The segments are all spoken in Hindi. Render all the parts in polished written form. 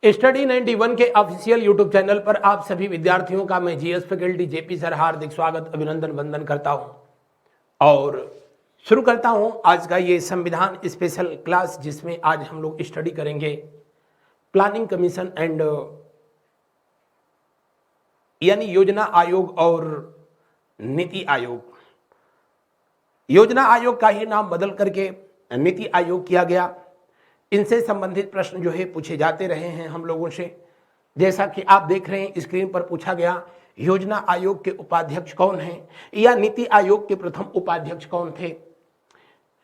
स्टडी 91 के ऑफिशियल यूट्यूब चैनल पर आप सभी विद्यार्थियों का मैं जीएस फैकल्टी जेपी सर हार्दिक स्वागत अभिनंदन वंदन करता हूं और शुरू करता हूं आज का ये संविधान स्पेशल क्लास, जिसमें आज हम लोग स्टडी करेंगे प्लानिंग कमीशन एंड यानी योजना आयोग और नीति आयोग। योजना आयोग का ही नाम बदल करके नीति आयोग किया गया। इनसे संबंधित प्रश्न जो है पूछे जाते रहे हैं हम लोगों से। जैसा कि आप देख रहे हैं स्क्रीन पर पूछा गया, योजना आयोग के उपाध्यक्ष कौन हैं या नीति आयोग के प्रथम उपाध्यक्ष कौन थे।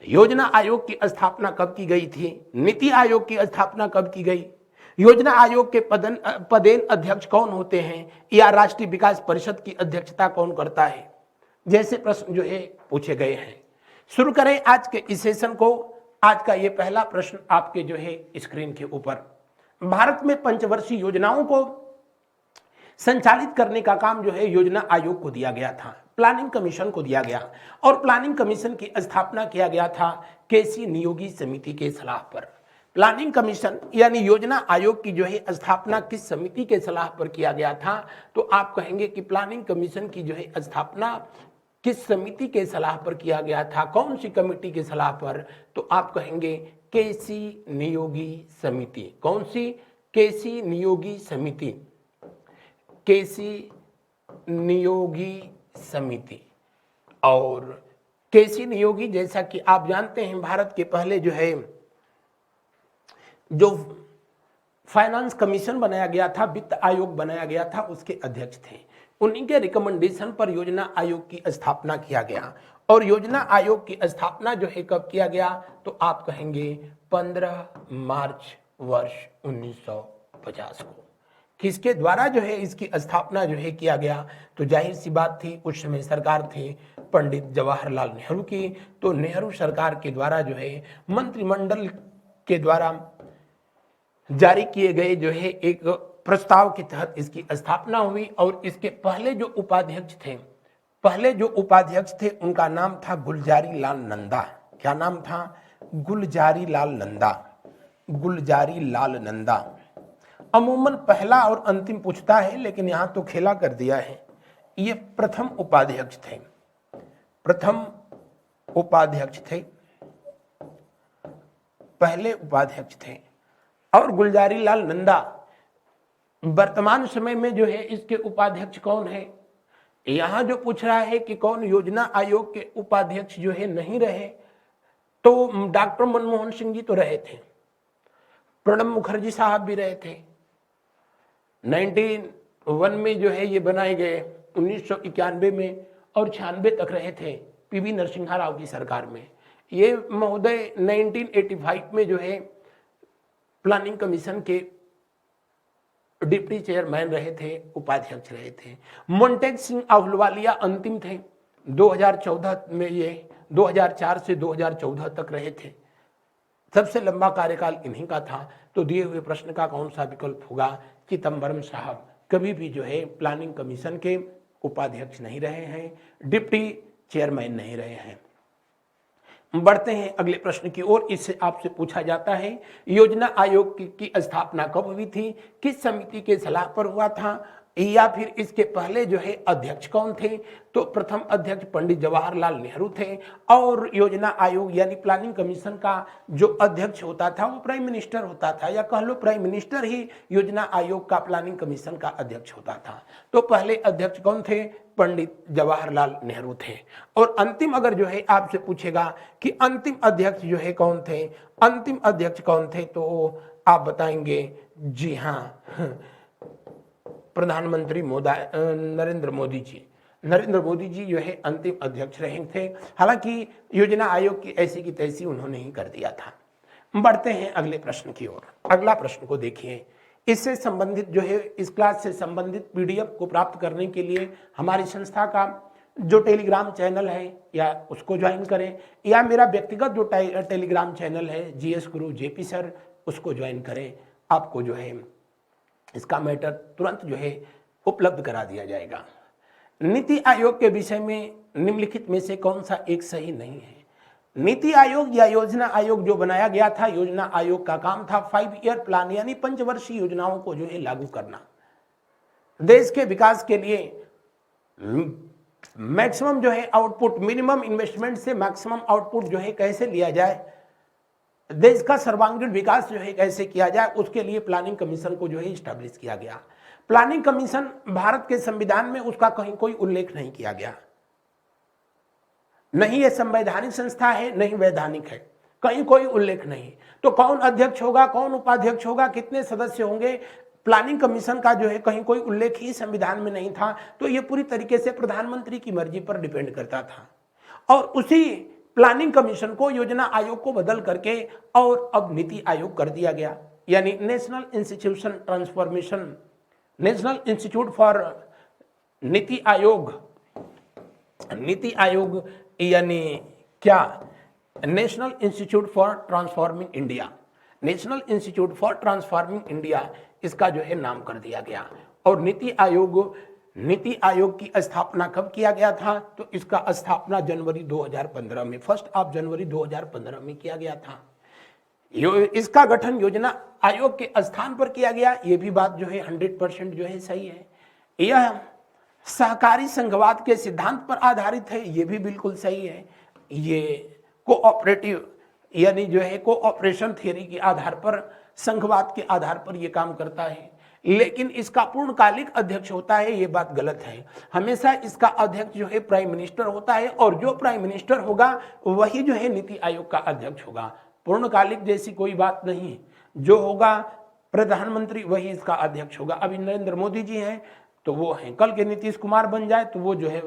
योजना आयोग की स्थापना कब की गई थी, नीति आयोग की स्थापना कब की गई, योजना आयोग के पदेन अध्यक्ष कौन होते हैं या राष्ट्रीय विकास परिषद की अध्यक्षता कौन करता है, जैसे प्रश्न जो है पूछे गए हैं। शुरू करें आज के इस सेशन को। आज का ये पहला प्रश्न आपके जो है स्क्रीन के ऊपर, भारत में पंचवर्षीय योजनाओं को संचालित करने का काम जो है योजना आयोग को दिया गया था, प्लानिंग कमीशन को दिया गया और प्लानिंग कमीशन की स्थापना किया गया था केसी नियोगी समिति के सलाह पर। प्लानिंग कमीशन यानी योजना आयोग की जो है स्थापना किस समिति के सलाह पर किया गया था, तो आप कहेंगे कि प्लानिंग कमीशन की जो है स्थापना किस समिति के सलाह पर किया गया था, कौन सी कमेटी के सलाह पर, तो आप कहेंगे केसी नियोगी समिति। कौन सी? केसी नियोगी समिति, केसी नियोगी समिति। और केसी नियोगी, जैसा कि आप जानते हैं, भारत के पहले जो है जो फाइनेंस कमीशन बनाया गया था, वित्त आयोग बनाया गया था, उसके अध्यक्ष थे। उन्हीं के रिकमेंडेशन पर योजना आयोग की स्थापना किया गया। और योजना आयोग की स्थापना जो है कब किया गया, तो आप कहेंगे 15 मार्च वर्ष 1950 को। किसके द्वारा जो है इसकी स्थापना जो है किया गया, तो जाहिर सी बात थी उस समय सरकार थी पंडित जवाहरलाल नेहरू की। तो नेहरू सरकार के द्वारा जो है मंत्रिमंडल के द्वारा जारी किए गए जो है एक प्रस्ताव के तहत इसकी स्थापना हुई। और इसके पहले जो उपाध्यक्ष थे उनका नाम था गुलजारी लाल नंदा। क्या नाम था? गुलजारी लाल नंदा। गुलजारी लाल नंदा। अमूमन पहला और अंतिम पूछता है, लेकिन यहां तो खेला कर दिया है। ये प्रथम उपाध्यक्ष थे, प्रथम उपाध्यक्ष थे, पहले उपाध्यक्ष थे। और गुलजारी लाल नंदा वर्तमान समय में जो है इसके उपाध्यक्ष कौन है। यहां जो पूछ रहा है कि कौन योजना आयोग के उपाध्यक्ष जो है नहीं रहे, तो डॉक्टर मनमोहन सिंह जी तो रहे थे, प्रणब मुखर्जी साहब भी रहे थे। 1991 में जो है ये बनाए गए, 1991 में और 96 तक रहे थे पीवी नरसिम्हा राव की सरकार में। ये महोदय 1985 में जो है प्लानिंग कमीशन के डिप्टी चेयरमैन रहे थे, उपाध्यक्ष रहे थे। मोंटेग सिंह अहलुवालिया अंतिम थे, 2014 में ये 2004 से 2014 तक रहे थे। सबसे लंबा कार्यकाल इन्हीं का था। तो दिए हुए प्रश्न का कौन सा विकल्प होगा? चिदम्बरम साहब कभी भी जो है प्लानिंग कमीशन के उपाध्यक्ष नहीं रहे हैं, डिप्टी चेयरमैन नहीं रहे हैं। बढ़ते हैं अगले प्रश्न की ओर। इससे आपसे पूछा जाता है योजना आयोग की स्थापना कब हुई थी, किस समिति के सलाह पर हुआ था, या फिर इसके पहले जो है अध्यक्ष कौन थे। तो प्रथम अध्यक्ष पंडित जवाहरलाल नेहरू थे। और योजना आयोग यानी प्लानिंग कमीशन का जो अध्यक्ष होता था वो प्राइम मिनिस्टर होता था, या कह लो प्राइम मिनिस्टर ही योजना आयोग का प्लानिंग कमीशन का अध्यक्ष होता था। तो पहले अध्यक्ष कौन थे? पंडित जवाहरलाल नेहरू थे। और अंतिम अगर जो है आपसे पूछेगा कि अंतिम अध्यक्ष जो है कौन थे, अंतिम अध्यक्ष कौन थे, तो आप बताएंगे जी हाँ, प्रधानमंत्री नरेंद्र मोदी जी। नरेंद्र मोदी जी जो है अंतिम अध्यक्ष रहे थे। हालांकि योजना आयोग की ऐसी की तैसी उन्होंने ही कर दिया था। बढ़ते हैं अगले प्रश्न की ओर। अगला प्रश्न को देखिए। इससे संबंधित जो है इस क्लास से संबंधित पीडीएफ को प्राप्त करने के लिए हमारी संस्था का जो टेलीग्राम चैनल है या उसको ज्वाइन करें, या मेरा व्यक्तिगत जो टेलीग्राम चैनल है जीएस गुरु जेपी सर, उसको ज्वाइन करें। आपको जो है इसका मैटर तुरंत जो है उपलब्ध करा दिया जाएगा। नीति आयोग के विषय में निम्नलिखित में से कौन सा एक सही नहीं है? नीति आयोग या योजना आयोग जो बनाया गया था, योजना आयोग का काम था 5 ईयर प्लान यानी पंचवर्षीय योजनाओं को जो है लागू करना, देश के विकास के लिए मैक्सिमम जो है आउटपुट, मिनिमम इन्वेस्टमेंट से मैक्सिमम आउटपुट जो है कैसे लिया जाए, देश का सर्वांगीण विकास जो है कैसे किया जाए, उसके लिए प्लानिंग कमीशन को जो है स्टैब्लिश किया गया। प्लानिंग कमीशन भारत के संविधान में उसका कहीं कोई उल्लेख नहीं किया गया, नहीं ये संवैधानिक संस्था है, नहीं वैधानिक है, कहीं कोई उल्लेख नहीं। तो कौन अध्यक्ष होगा, कौन उपाध्यक्ष होगा, कितने सदस्य होंगे, प्लानिंग कमीशन का जो है कहीं कोई उल्लेख ही संविधान में नहीं था। तो ये पूरी तरीके से प्रधानमंत्री की मर्जी पर डिपेंड करता था। और उसी प्लानिंग कमीशन को योजना आयोग को बदल करके और अब नीति आयोग कर दिया गया, यानी national institution transformation, national institute for NITI Aayog, NITI Aayog यानी क्या, national institute for transforming India, national institute for transforming India इसका जो है नाम कर दिया गया। और नीति आयोग की स्थापना कब किया गया था, तो इसका स्थापना जनवरी 2015 में, 1 जनवरी 2015 में किया गया था। इसका गठन योजना आयोग के स्थान पर किया गया, ये भी बात जो है 100% जो है सही है। यह सहकारी संघवाद के सिद्धांत पर आधारित है, ये भी बिल्कुल सही है। ये कोऑपरेटिव यानी जो है कोऑपरेशन थियरी के आधार पर, संघवाद के आधार पर यह काम करता है। लेकिन इसका पूर्णकालिक अध्यक्ष होता है, ये बात गलत है। हमेशा इसका अध्यक्ष जो है प्राइम मिनिस्टर होता है, और जो प्राइम मिनिस्टर होगा वही जो है नीति आयोग का अध्यक्ष होगा। पूर्णकालिक जैसी कोई बात नहीं, जो होगा प्रधानमंत्री वही इसका अध्यक्ष होगा। अभी नरेंद्र मोदी जी हैं तो वो हैं, कल के नीतीश कुमार बन जाए तो वो जो है,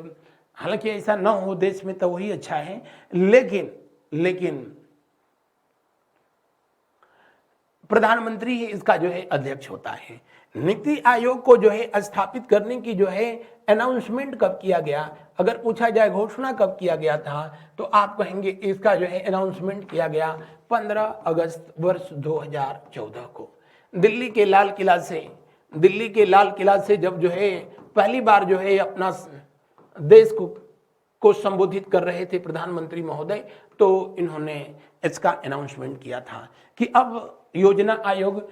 हालांकि ऐसा न हो देश में तो वही अच्छा है, लेकिन प्रधानमंत्री ही इसका जो है अध्यक्ष होता है। नीति आयोग को जो है स्थापित करने की जो है अनाउंसमेंट कब किया गया, अगर पूछा जाए घोषणा कब किया गया था, तो आप कहेंगे इसका जो है अनाउंसमेंट किया गया 15 अगस्त वर्ष 2014 को दिल्ली के लाल किला से जब जो है पहली बार जो है अपना देश को संबोधित कर रहे थे प्रधानमंत्री महोदय, तो इन्होंने इसका अनाउंसमेंट किया था कि अब योजना आयोग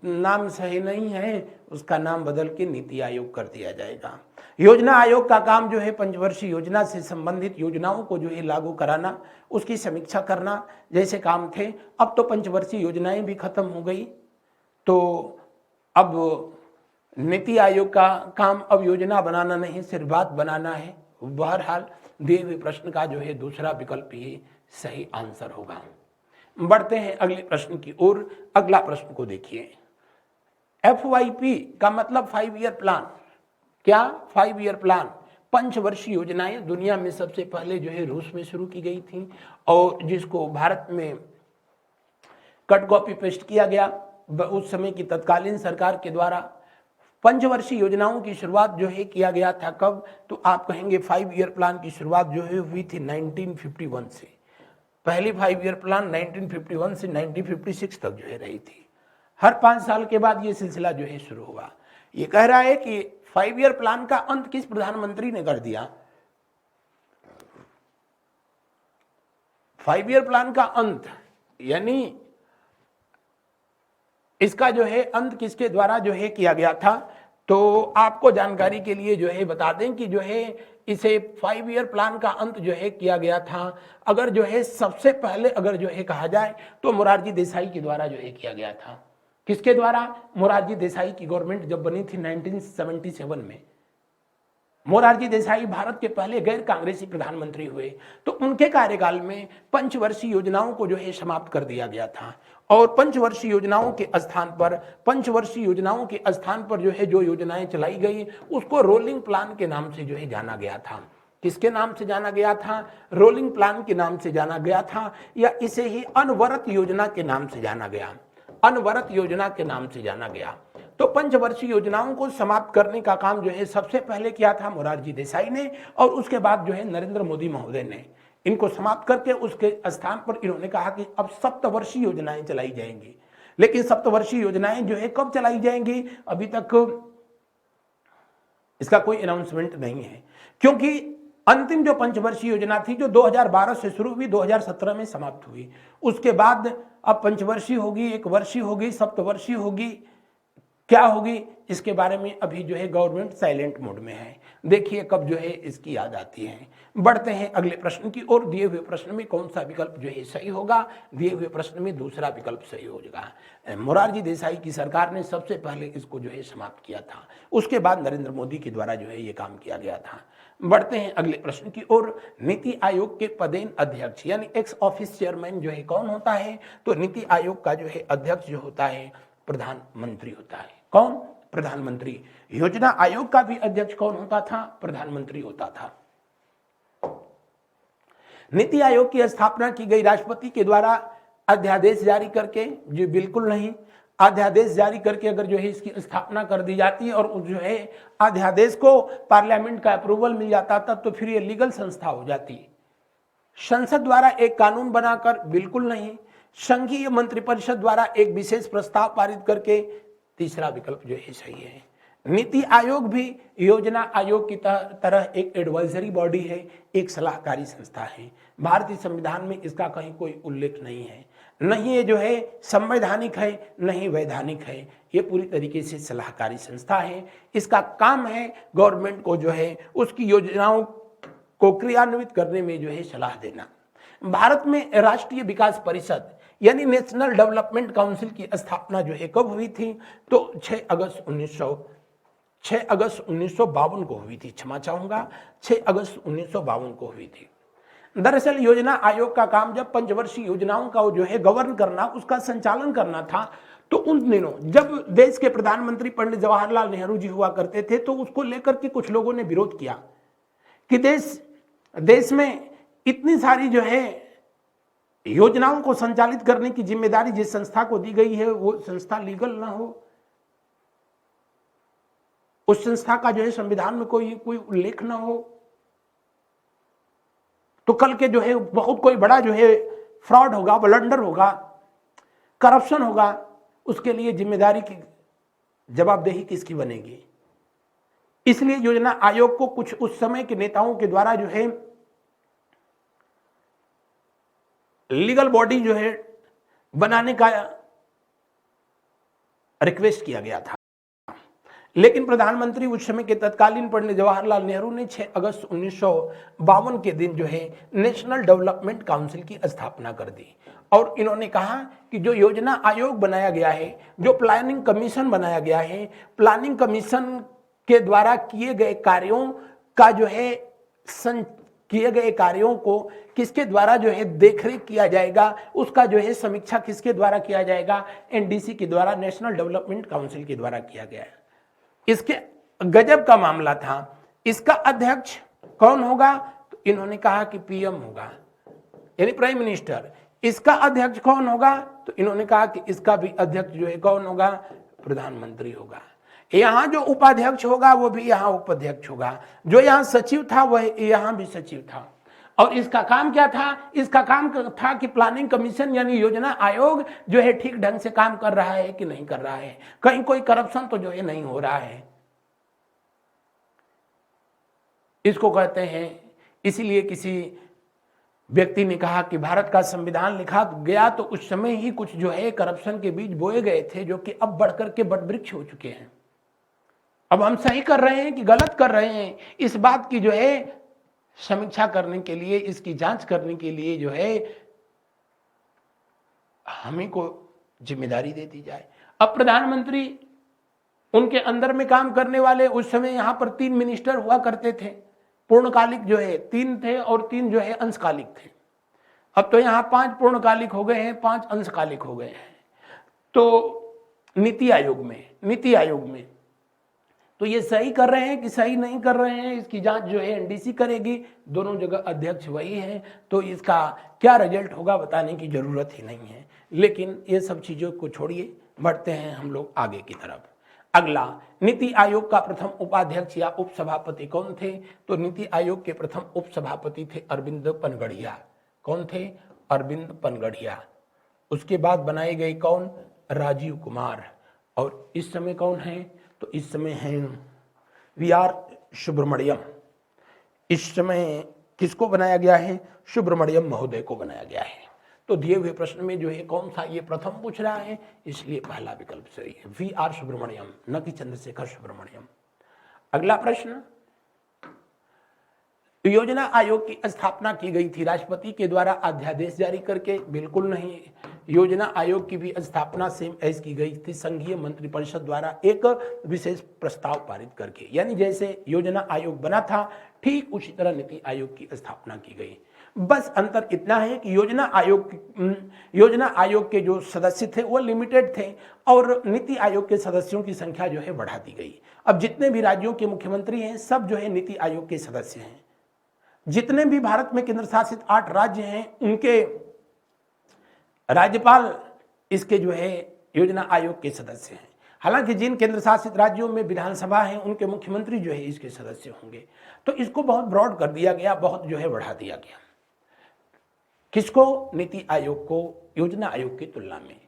नाम सही नहीं है, उसका नाम बदल के नीति आयोग कर दिया जाएगा। योजना आयोग का काम जो है पंचवर्षीय योजना से संबंधित योजनाओं को जो है लागू कराना, उसकी समीक्षा करना जैसे काम थे। अब तो पंचवर्षीय योजनाएं भी खत्म हो गई, तो अब नीति आयोग का काम अब योजना बनाना नहीं, सिर्फ बात बनाना है। बहरहाल दिए हुए प्रश्न का जो है दूसरा विकल्प ही सही आंसर होगा। बढ़ते हैं अगले प्रश्न की ओर। अगला प्रश्न को देखिए। FYP का मतलब 5 ईयर प्लान। क्या 5 ईयर प्लान? पंचवर्षीय योजनाएं दुनिया में सबसे पहले जो है रूस में शुरू की गई थी, और जिसको भारत में कट कॉपी पेस्ट किया गया उस समय की तत्कालीन सरकार के द्वारा। पंचवर्षीय योजनाओं की शुरुआत जो है किया गया था कब, तो आप कहेंगे 5 ईयर प्लान की शुरुआत जो है हुई थी 1951 से। पहली 5 ईयर प्लान 1951 से 1956 तक जो है रही थी। हर 5 साल के बाद ये सिलसिला जो है शुरू हुआ। ये कह रहा है कि 5 ईयर प्लान का अंत किस प्रधानमंत्री ने कर दिया? 5 ईयर प्लान का अंत यानी इसका जो है अंत किसके द्वारा जो है किया गया था? तो आपको जानकारी के लिए जो है बता दें कि जो है इसे 5 ईयर प्लान का अंत जो है किया गया था, अगर जो है सबसे पहले अगर जो है कहा जाए तो मोरारजी देसाई के द्वारा जो है किया गया था। किसके द्वारा? मोरारजी देसाई की गवर्नमेंट जब बनी थी 1977 में, मोरारजी देसाई भारत के पहले गैर कांग्रेसी प्रधानमंत्री हुए, तो उनके कार्यकाल में पंचवर्षीय योजनाओं को जो है समाप्त कर दिया गया था। और पंचवर्षीय योजनाओं के स्थान पर जो है जो योजनाएं चलाई गई उसको रोलिंग प्लान के नाम से जो है जाना गया था। किसके नाम से जाना गया था? रोलिंग प्लान के नाम से जाना गया था, या इसे ही अनवरत योजना के नाम से जाना गया, अनवरत योजना के नाम से जाना गया। तो पंचवर्षीय योजनाओं को समाप्त करने का काम जो है सबसे पहले किया था मोरारजी देसाई ने, और उसके बाद जो है नरेंद्र मोदी महोदय ने इनको समाप्त करके उसके स्थान पर इन्होंने कहा कि अब सप्तवर्षीय योजनाएं चलाई जाएंगी। लेकिन सप्तवर्षीय योजनाएं जो है कब चलाई जाएंगी, अभी तक इसका कोई अनाउंसमेंट नहीं है, क्योंकि अंतिम जो पंचवर्षीय योजना थी जो 2012 से शुरू हुई 2017 में समाप्त हुई, उसके बाद अब पंचवर्षीय होगी, एक वर्षीय होगी, सप्तवर्षीय होगी, क्या होगी इसके बारे में अभी जो है गवर्नमेंट साइलेंट मोड में है। देखिए कब जो है इसकी याद आती है। बढ़ते हैं अगले प्रश्न की ओर। दिए हुए प्रश्न में कौन सा विकल्प जो है सही होगा? दिए हुए प्रश्न में दूसरा विकल्प सही होगा। मोरारजी देसाई की सरकार ने सबसे पहले इसको जो है समाप्त किया था, उसके बाद नरेंद्र मोदी के द्वारा जो है ये काम किया गया था। बढ़ते हैं अगले प्रश्न की ओर। नीति आयोग के पदेन अध्यक्ष यानी एक्स ऑफिस चेयरमैन जो है कौन होता है? तो नीति आयोग का जो है अध्यक्ष जो होता है प्रधानमंत्री होता है। कौन? प्रधानमंत्री। योजना आयोग का भी अध्यक्ष कौन होता था? प्रधानमंत्री होता था। नीति आयोग की स्थापना की गई राष्ट्रपति के द्वारा अध्यादेश जारी करके? जी बिल्कुल नहीं। अध्यादेश जारी करके अगर जो है इसकी स्थापना कर दी जाती है और जो है अध्यादेश को पार्लियामेंट का अप्रूवल मिल जाता था तो फिर ये लीगल संस्था हो जाती। संसद द्वारा एक कानून बनाकर? बिल्कुल नहीं। संघीय मंत्रिपरिषद द्वारा एक विशेष प्रस्ताव पारित करके? तीसरा विकल्प जो है सही है। नीति आयोग भी योजना आयोग की तरह एक एडवाइजरी बॉडी है, एक सलाहकारी संस्था है। भारतीय संविधान में इसका कहीं कोई उल्लेख नहीं है, नहीं ये जो है संवैधानिक है, नहीं वैधानिक है, ये पूरी तरीके से सलाहकारी संस्था है। इसका काम है गवर्नमेंट को जो है उसकी योजनाओं को क्रियान्वित करने में जो है सलाह देना। भारत में राष्ट्रीय विकास परिषद यानी नेशनल डेवलपमेंट काउंसिल की स्थापना जो है कब हुई थी? तो 6 अगस्त 1952 को हुई थी। क्षमा चाहूंगा, 6 अगस्त 1952 को हुई थी। दरअसल योजना आयोग का काम जब पंचवर्षीय योजनाओं का जो है गवर्न करना, उसका संचालन करना था, तो उन दिनों जब देश के प्रधानमंत्री पंडित जवाहरलाल नेहरू जी हुआ करते थे तो उसको लेकर के कुछ लोगों ने विरोध किया कि देश में इतनी सारी जो है योजनाओं को संचालित करने की जिम्मेदारी जिस संस्था को दी गई है वो संस्था लीगल ना हो, उस संस्था का जो है संविधान में कोई उल्लेख ना हो, तो कल के जो है बहुत कोई बड़ा जो है फ्रॉड होगा, ब्लंडर होगा, करप्शन होगा, उसके लिए जिम्मेदारी की जवाबदेही किसकी बनेगी? इसलिए योजना आयोग को कुछ उस समय के नेताओं के द्वारा जो है लीगल बॉडी जो है बनाने का रिक्वेस्ट किया गया था। लेकिन प्रधानमंत्री उस समय के तत्कालीन पंडित जवाहरलाल नेहरू ने 6 अगस्त 1952 के दिन जो है नेशनल डेवलपमेंट काउंसिल की स्थापना कर दी और इन्होंने कहा कि जो योजना आयोग बनाया गया है, जो प्लानिंग कमीशन बनाया गया है, प्लानिंग कमीशन के द्वारा किए गए कार्यों का जो है किए गए कार्यों को किसके द्वारा जो है देखरेख किया जाएगा, उसका जो है समीक्षा किसके द्वारा किया जाएगा? एनडीसी के द्वारा, नेशनल डेवलपमेंट काउंसिल के द्वारा किया गया है। इसके गजब का मामला था। इसका अध्यक्ष कौन होगा? तो इन्होंने कहा कि पीएम होगा यानी प्राइम मिनिस्टर। इसका अध्यक्ष कौन होगा? तो इन्होंने कहा कि इसका भी अध्यक्ष जो है कौन होगा? प्रधानमंत्री होगा। यहां जो उपाध्यक्ष होगा वो भी यहां उपाध्यक्ष होगा, जो यहां सचिव था वह यहां भी सचिव था। और इसका काम क्या था? इसका काम था कि प्लानिंग कमीशन यानी योजना आयोग जो है ठीक ढंग से काम कर रहा है कि नहीं कर रहा है, कहीं कोई करप्शन तो जो है नहीं हो रहा है। इसको कहते हैं, इसीलिए किसी व्यक्ति ने कहा कि भारत का संविधान लिखा गया तो उस समय ही कुछ जो है करप्शन के बीज बोए गए थे, जो कि अब बढ़कर के बड़ वृक्ष हो चुके हैं। अब हम सही कर रहे हैं कि गलत कर रहे हैं, इस बात की जो है समीक्षा करने के लिए, इसकी जांच करने के लिए जो है हमें को जिम्मेदारी दे दी जाए। अब प्रधानमंत्री, उनके अंदर में काम करने वाले, उस समय यहां पर 3 मिनिस्टर हुआ करते थे, पूर्णकालिक जो है 3 थे और 3 जो है अंशकालिक थे। अब तो यहां 5 पूर्णकालिक हो गए हैं, 5 अंशकालिक हो गए हैं। तो नीति आयोग में तो ये सही कर रहे हैं कि सही नहीं कर रहे हैं, इसकी जांच जो है एनडीसी करेगी। दोनों जगह अध्यक्ष वही है, तो इसका क्या रिजल्ट होगा बताने की जरूरत ही नहीं है। लेकिन ये सब चीजों को छोड़िए, बढ़ते हैं हम लोग आगे की तरफ। अगला, नीति आयोग का प्रथम उपाध्यक्ष या उपसभापति कौन थे? तो नीति आयोग के प्रथम उपसभापति थे अरविंद पनगड़िया। कौन थे? अरविंद पनगड़िया। उसके बाद बनाए गए कौन? राजीव कुमार। और इस समय कौन है? तो इस समय हैं वी आर सुब्रमण्यम। इस समय किसको बनाया गया है? सुब्रमण्यम महोदय को बनाया गया है। तो दिए हुए प्रश्न में जो है कौन सा ये प्रथम पूछ रहा है, इसलिए पहला विकल्प सही है, वी आर सुब्रमण्यम, न कि चंद्रशेखर सुब्रमण्यम। अगला प्रश्न, योजना आयोग की स्थापना की गई थी राष्ट्रपति के द्वारा अध्यादेश जारी करके? बिल्कुल नहीं। योजना आयोग की भी स्थापना सेम एज की गई थी संघीय मंत्रिपरिषद द्वारा एक विशेष प्रस्ताव पारित करके। यानी जैसे योजना आयोग बना था ठीक उसी तरह नीति आयोग की स्थापना की गई। बस अंतर इतना है कि योजना आयोग के जो सदस्य थे वो लिमिटेड थे और नीति आयोग के सदस्यों की संख्या जो है बढ़ा दी गई। अब जितने भी राज्यों के मुख्यमंत्री हैं सब जो है नीति आयोग के सदस्य हैं। जितने भी भारत में केंद्र शासित 8 राज्य हैं उनके राज्यपाल इसके जो है योजना आयोग के सदस्य हैं। हालांकि जिन केंद्र शासित राज्यों में विधानसभा है उनके मुख्यमंत्री जो है इसके सदस्य होंगे। तो इसको बहुत ब्रॉड कर दिया गया, बहुत जो है बढ़ा दिया गया। किसको? नीति आयोग को योजना आयोग की तुलना में।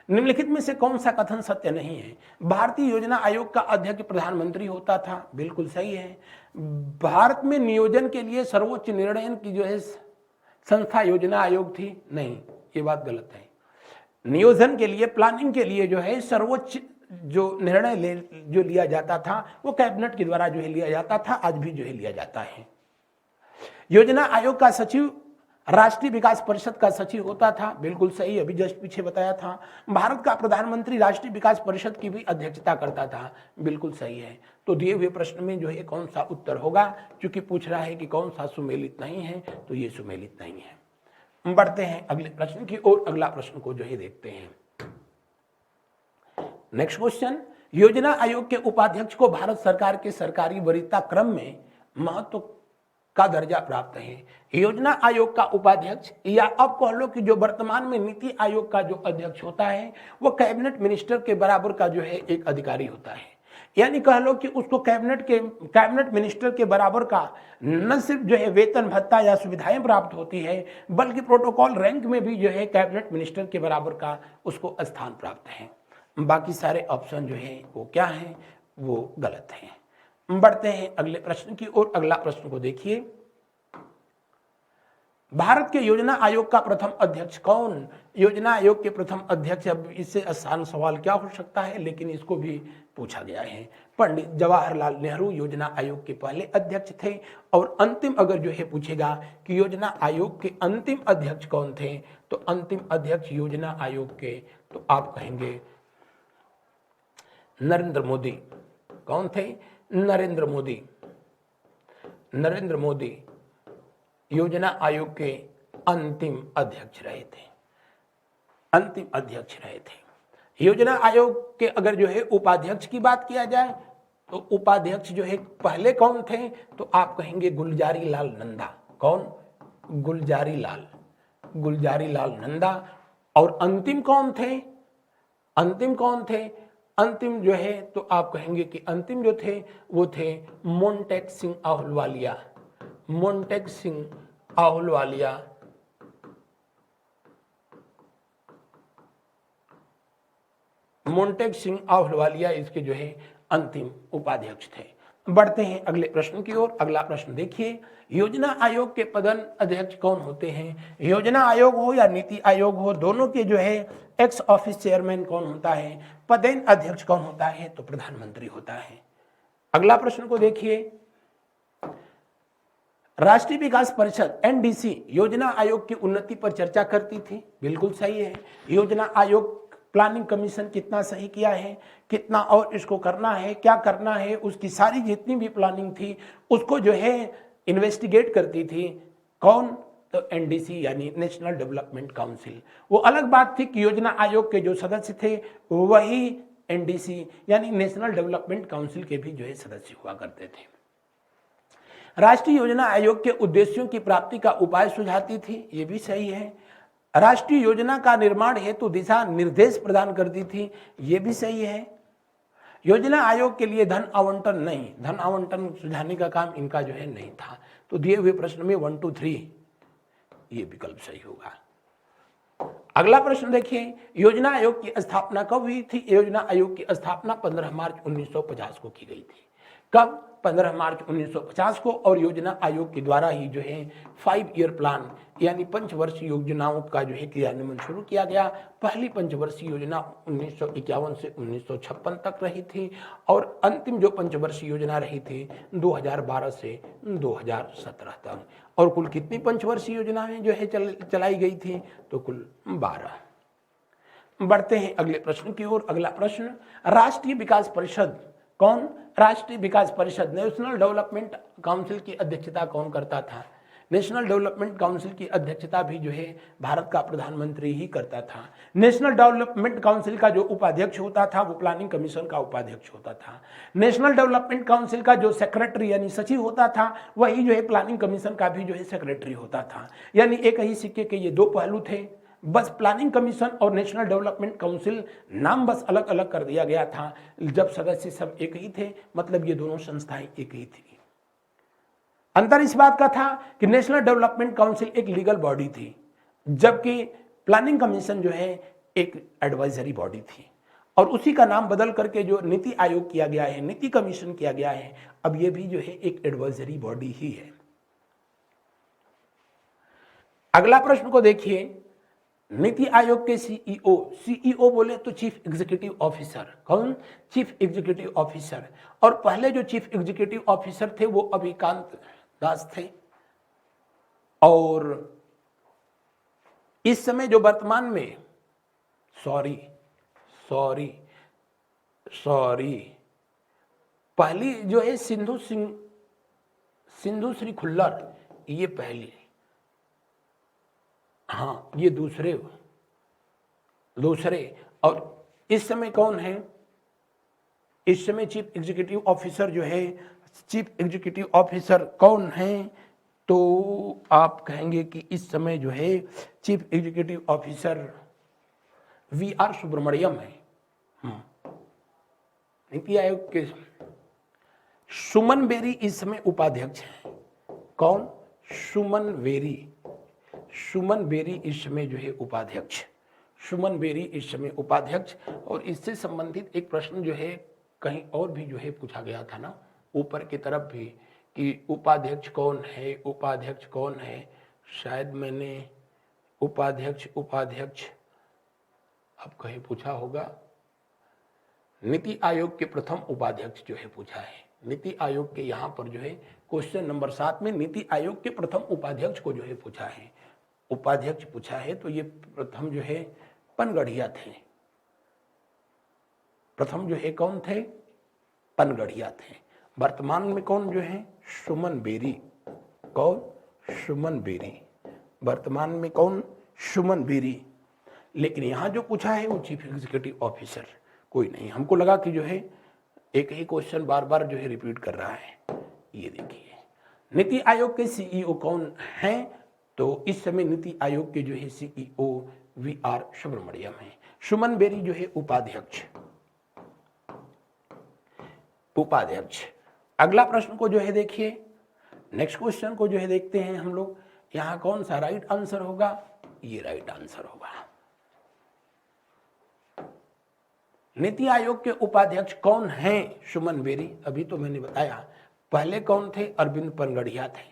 निम्नलिखित में से कौन सा कथन सत्य नहीं है? भारतीय योजना आयोग का अध्यक्ष प्रधानमंत्री होता था। बिल्कुल सही है। भारत में नियोजन के लिए सर्वोच्च निर्णय की जो है संस्था योजना आयोग थी? नहीं, ये बात गलत है। नियोजन के लिए, प्लानिंग के लिए जो है सर्वोच्च जो निर्णय जो लिया जाता था वो कैबिनेट के द्वारा जो है लिया जाता था, आज भी जो है लिया जाता है। योजना आयोग का सचिव राष्ट्रीय विकास परिषद का सचिव होता था। बिल्कुल सही, अभी जस्ट पीछे बताया था। भारत का प्रधानमंत्री राष्ट्रीय विकास परिषद की भी अध्यक्षता करता था। बिल्कुल सही है। तो दिए हुए प्रश्न में जो है कौन सा उत्तर होगा? क्योंकि पूछ रहा है कि कौन सा सुमेलित नहीं है, तो ये सुमेलित नहीं है। बढ़ते हैं अगले प्रश्न की ओर। अगला प्रश्न को जो है देखते हैं। नेक्स्ट क्वेश्चन, योजना आयोग के उपाध्यक्ष को भारत सरकार के सरकारी वरीयता क्रम में महत्व का दर्जा प्राप्त है। योजना आयोग का उपाध्यक्ष, या अब कह लो कि जो वर्तमान में नीति आयोग का जो अध्यक्ष होता है वो कैबिनेट मिनिस्टर के बराबर का जो है एक अधिकारी होता है। यानी कह लो कि उसको कैबिनेट मिनिस्टर के बराबर का न सिर्फ जो है वेतन भत्ता या सुविधाएं प्राप्त होती है, बल्कि प्रोटोकॉल रैंक में भी जो है कैबिनेट मिनिस्टर के बराबर का उसको स्थान प्राप्त है। बाकी सारे ऑप्शन जो है वो क्या है? वो गलत है। बढ़ते हैं अगले प्रश्न की ओर। अगला प्रश्न को देखिए। भारत के योजना आयोग का प्रथम अध्यक्ष कौन? योजना आयोग के प्रथम अध्यक्ष, अब इससे आसान सवाल क्या हो सकता है, लेकिन इसको भी पूछा गया है। पंडित जवाहरलाल नेहरू योजना आयोग के पहले अध्यक्ष थे। और अंतिम अगर जो है पूछेगा कि योजना आयोग के अंतिम अध्यक्ष कौन थे, तो अंतिम अध्यक्ष योजना आयोग के, तो आप कहेंगे नरेंद्र मोदी। कौन थे? नरेंद्र मोदी। नरेंद्र मोदी योजना आयोग के अंतिम अध्यक्ष रहे थे। अंतिम अध्यक्ष रहे थे। योजना आयोग के अगर जो है उपाध्यक्ष की बात किया जाए तो उपाध्यक्ष जो है पहले कौन थे, तो आप कहेंगे गुलजारी लाल नंदा। कौन? गुलजारी लाल नंदा। और अंतिम कौन थे? अंतिम कौन थे? अंतिम जो है तो आप कहेंगे कि अंतिम जो थे वो थे मोन्टेक सिंह आहलूवालिया। मोन्टेक सिंह आहलूवालिया। मोन्टेक सिंह आहलूवालिया इसके जो है अंतिम उपाध्यक्ष थे। बढ़ते हैं अगले प्रश्न की ओर। अगला प्रश्न देखिए। योजना आयोग के प्रधान अध्यक्ष कौन होते हैं? योजना आयोग हो या नीति आयोग हो, दोनों के जो है एक्स ऑफिस चेयरमैन कौन होता है? पदेन अध्यक्ष कौन होता है? तो प्रधानमंत्री होता है। अगला प्रश्न को देखिए। राष्ट्रीय विकास परिषद एनडीसी योजना आयोग की उन्नति पर चर्चा करती थी। बिल्कुल सही है। योजना आयोग प्लानिंग कमीशन कितना सही किया है, कितना और इसको करना है, क्या करना है, उसकी सारी जितनी भी प्लानिंग थी उसको जो है इन्वेस्टिगेट करती थी। कौन? तो एनडीसी यानी नेशनल डेवलपमेंट काउंसिल। वो अलग बात थी कि योजना आयोग के जो सदस्य थे वही एनडीसी यानी नेशनल डेवलपमेंट काउंसिल के भी जो है सदस्य हुआ करते थे। राष्ट्रीय योजना आयोग के उद्देश्यों की प्राप्ति का उपाय सुझाती थी। ये भी सही है। राष्ट्रीय योजना का निर्माण हेतु दिशा निर्देश प्रदान करती थी। ये भी सही है। योजना आयोग के लिए धन आवंटन नहीं, धन आवंटन सुझाने का काम इनका जो है नहीं था। तो दिए हुए प्रश्न में 1, 2, 3 ये विकल्प सही होगा। अगला प्रश्न देखिए। योजना आयोग की स्थापना कब हुई थी? योजना आयोग की स्थापना 15 मार्च 1950 को की गई थी। कब? 15 मार्च 1950 को। और योजना आयोग के द्वारा ही जो है 5 ईयर प्लान यानी पंचवर्षीय योजनाओं का जो है क्रियान्वयन शुरू किया गया। पहली पंचवर्षीय योजना 1951 से 1956 तक रही थी और अंतिम जो पंचवर्षीय योजना रही थी 2012 से 2017 तक। और कुल कितनी पंचवर्षीय योजनाएं जो है चलाई गई थी? तो कुल 12। बढ़ते हैं अगले प्रश्न की ओर। अगला प्रश्न, राष्ट्रीय विकास परिषद कौन? राष्ट्रीय विकास परिषद नेशनल डेवलपमेंट काउंसिल की अध्यक्षता कौन करता था? नेशनल डेवलपमेंट काउंसिल की अध्यक्षता भी जो है भारत का प्रधानमंत्री ही करता था। नेशनल डेवलपमेंट काउंसिल का जो उपाध्यक्ष होता था वो प्लानिंग कमीशन का उपाध्यक्ष होता था। नेशनल डेवलपमेंट काउंसिल का जो सेक्रेटरी यानी सचिव होता था वही जो है प्लानिंग कमीशन का भी जो है सेक्रेटरी होता था। यानी एक ही सिक्के के ये दो पहलू थे। बस प्लानिंग कमीशन और नेशनल डेवलपमेंट काउंसिल नाम बस अलग अलग कर दिया गया था। जब सदस्य सब एक ही थे, मतलब ये दोनों संस्थाएं एक ही थी। अंतर इस बात का था कि नेशनल डेवलपमेंट काउंसिल एक लीगल बॉडी थी, जबकि प्लानिंग कमीशन जो है एक एडवाइजरी बॉडी थी। और उसी का नाम बदल करके जो नीति आयोग किया गया है, नीति कमीशन किया गया है, अब ये भी जो है एक एडवाइजरी बॉडी ही है। अगला प्रश्न को देखिए, नीति आयोग के सीईओ बोले तो चीफ एग्जीक्यूटिव ऑफिसर। कौन? Chief executive officer. और पहले जो चीफ एग्जीक्यूटिव ऑफिसर थे वो अभिकांत दास थे। और इस समय जो वर्तमान में पहली जो है सिंधु श्री खुल्लर, ये पहली, हाँ ये दूसरे। और इस समय कौन है? इस समय चीफ एग्जीक्यूटिव ऑफिसर जो है, चीफ एग्जीक्यूटिव ऑफिसर कौन है? तो आप कहेंगे कि इस समय जो है chief executive officer VR Subramanyam है। नीति आयोग के सुमन बेरी इस समय उपाध्यक्ष है। कौन? सुमन बेरी इस समय जो है उपाध्यक्ष। सुमन बेरी इस समय उपाध्यक्ष। और इससे संबंधित एक प्रश्न जो है कहीं और भी जो है पूछा गया था ना, ऊपर की तरफ भी, कि उपाध्यक्ष कौन है। शायद मैंने उपाध्यक्ष अब कहीं पूछा होगा। नीति आयोग के प्रथम उपाध्यक्ष जो है पूछा है। नीति आयोग के यहाँ पर जो है क्वेश्चन नंबर 7 में नीति आयोग के प्रथम उपाध्यक्ष को जो है पूछा है। उपाध्यक्ष पूछा है तो ये प्रथम जो है पनगढ़िया थे। प्रथम जो है कौन थे? पनगढ़िया थे। वर्तमान में कौन जो है? सुमन बेरी। कौन? सुमन बेरी। वर्तमान में कौन? सुमन बेरी। लेकिन यहां जो पूछा है वो चीफ एग्जीक्यूटिव ऑफिसर। कोई नहीं, हमको लगा कि जो है एक ही क्वेश्चन बार बार जो है रिपीट कर रहा है। ये देखिए, नीति आयोग के सीईओ कौन हैं? तो इस समय नीति आयोग के जो है सीईओ VR सुब्रमण्यम है। सुमन बेरी जो है उपाध्यक्ष। अगला प्रश्न को जो है देखिए, नेक्स्ट क्वेश्चन को जो है देखते हैं हम लोग। यहां कौन सा राइट आंसर होगा? ये राइट आंसर होगा। नीति आयोग के उपाध्यक्ष कौन हैं? सुमन बेरी। अभी तो मैंने बताया। पहले कौन थे? अरविंद पनगढ़िया थे।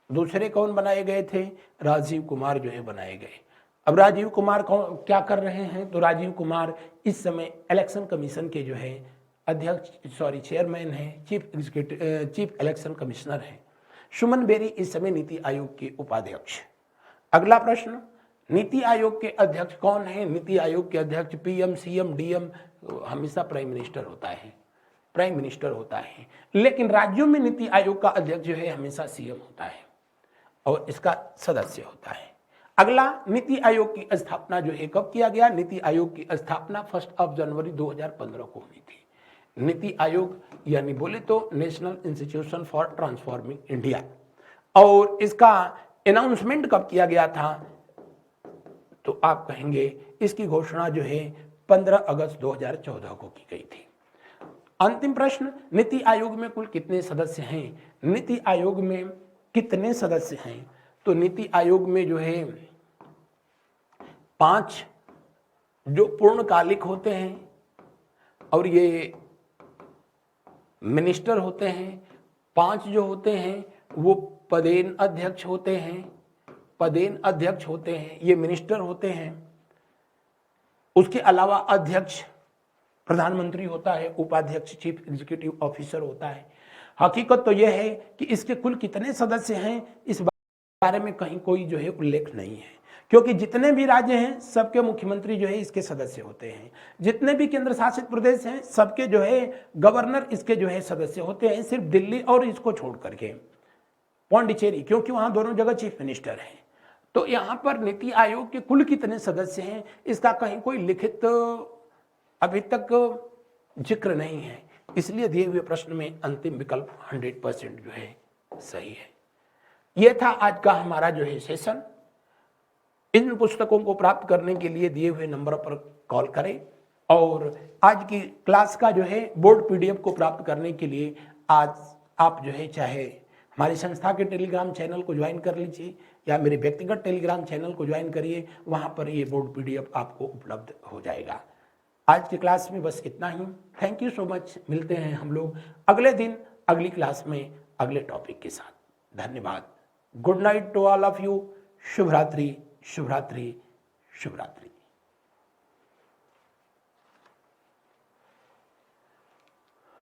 दूसरे कौन बनाए गए थे? राजीव कुमार जो है बनाए गए। अब राजीव कुमार क्या कर रहे हैं? तो राजीव कुमार इस समय इलेक्शन कमीशन के जो है चेयरमैन है, चीफ इलेक्शन कमिश्नर है। सुमन बेरी इस समय नीति आयोग के उपाध्यक्ष। अगला प्रश्न, नीति आयोग के अध्यक्ष कौन है? नीति आयोग के अध्यक्ष PM, CM, DM हमेशा प्राइम मिनिस्टर होता है। लेकिन राज्यों में नीति आयोग का अध्यक्ष जो है हमेशा CM होता है और इसका सदस्य होता है। अगला, नीति आयोग की स्थापना जो है कब किया गया? नीति आयोग की स्थापना 1 जनवरी 2015 को हुई थी। नीति आयोग यानी बोले तो national institution for transforming India. और इसका अनाउंसमेंट कब किया गया था? तो आप कहेंगे इसकी घोषणा जो है 15 अगस्त 2014 को की गई थी। अंतिम प्रश्न, नीति आयोग में कुल कितने सदस्य हैं? नीति आयोग में कितने सदस्य हैं? तो नीति आयोग में जो है 5 जो पूर्णकालिक होते हैं और ये मिनिस्टर होते हैं, 5 जो होते हैं वो पदेन अध्यक्ष होते हैं, पदेन अध्यक्ष होते हैं, ये मिनिस्टर होते हैं। उसके अलावा अध्यक्ष प्रधानमंत्री होता है, उपाध्यक्ष चीफ एग्जीक्यूटिव ऑफिसर होता है। हकीकत तो यह है कि इसके कुल कितने सदस्य हैं इस बारे में कहीं कोई जो है उल्लेख नहीं है, क्योंकि जितने भी राज्य हैं सबके मुख्यमंत्री जो है इसके सदस्य होते हैं, जितने भी केंद्र शासित प्रदेश हैं सबके जो है गवर्नर इसके जो है सदस्य होते हैं, सिर्फ दिल्ली और इसको छोड़ करके पौंडीचेरी, क्योंकि वहां दोनों जगह चीफ मिनिस्टर हैं। तो यहां पर नीति आयोग के कुल कितने सदस्य हैं इसका कहीं कोई लिखित अभी तक जिक्र नहीं है, इसलिए दिए हुए प्रश्न में अंतिम विकल्प 100% जो है सही है। यह था आज का हमारा जो है सेशन। इन पुस्तकों को प्राप्त करने के लिए दिए हुए नंबर पर कॉल करें, और आज की क्लास का जो है बोर्ड पीडीएफ को प्राप्त करने के लिए आज आप जो है चाहे हमारी संस्था के टेलीग्राम चैनल को ज्वाइन कर लीजिए या मेरे व्यक्तिगत टेलीग्राम चैनल को ज्वाइन करिए, वहां पर ये बोर्ड पीडीएफ आपको उपलब्ध हो जाएगा। आज की क्लास में बस इतना ही। Thank you so much. मिलते हैं हम लोग अगले दिन अगली क्लास में अगले टॉपिक के साथ। धन्यवाद। Good night to all of you. शुभ रात्रि, शुभ रात्रि, शुभ रात्रि।